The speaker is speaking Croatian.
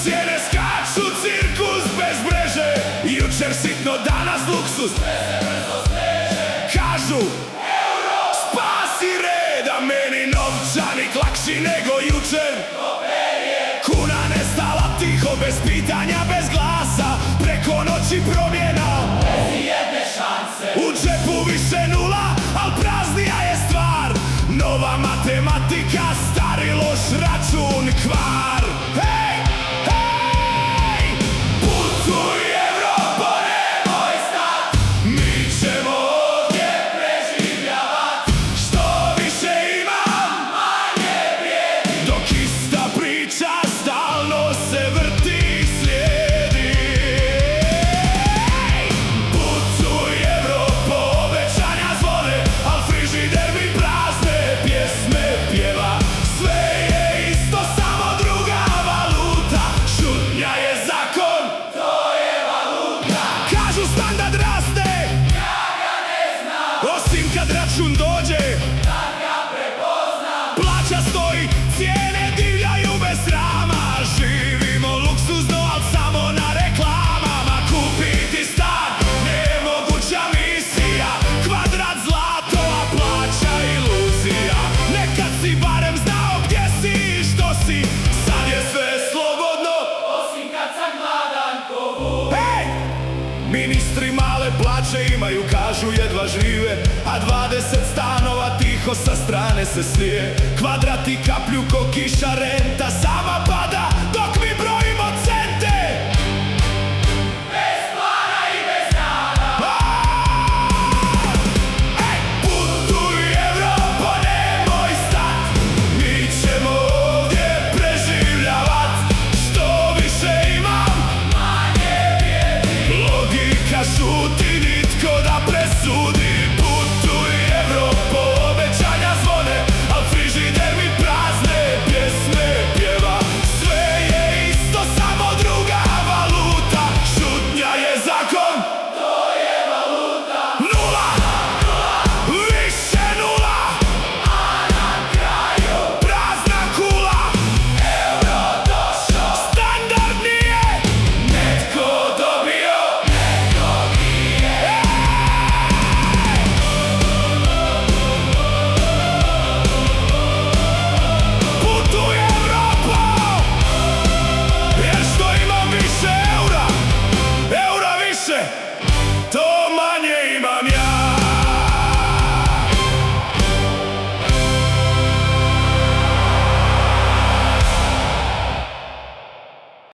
cijene skaču, cirkus bez mreže. Jučer sitno, danas luksus. Kažu euro spasi reda, meni novčanik lakši nego jučer. Kuna nestala tiho, bez pitanja, bez glasa, preko noći promjena, bez jedne šanse. U džepu više nula, al praznija je stvar. Nova matematika, stari loš račun, kvar. Hej, hej, pucuj Evropo, nemoj stat. Mi ćemo ovdje preživljavat. Što više imam, manje vrijedi. Dok ista priča stalno se vrti i slijedi. Hej, pucuj Evropo, obećanja zvone, al frižider mi prazne pjesme pjeva. Sve je isto, samo druga valuta. Šutnja je zakon, to je valuta. Kažu standard raste, ja ga ne znam, osim kad račun dođe, tad ga prepoznam. Plaća stoji, cijene divljaju bez srama. Živimo luksuzno, al samo na reklamama. Kupiti stan, nemoguća misija. Kvadrat zlato, a plaća iluzija. Nekad si barem znao gdje si i što si. Sad je sve slobodno, osim kad sam gladan ko vuk. Hej! Ministri male plaće imaju, kažu jedva žive, a 20 stanova tiho sa strane se slije. Kvadrati kaplju ko kiša, renta sama pada,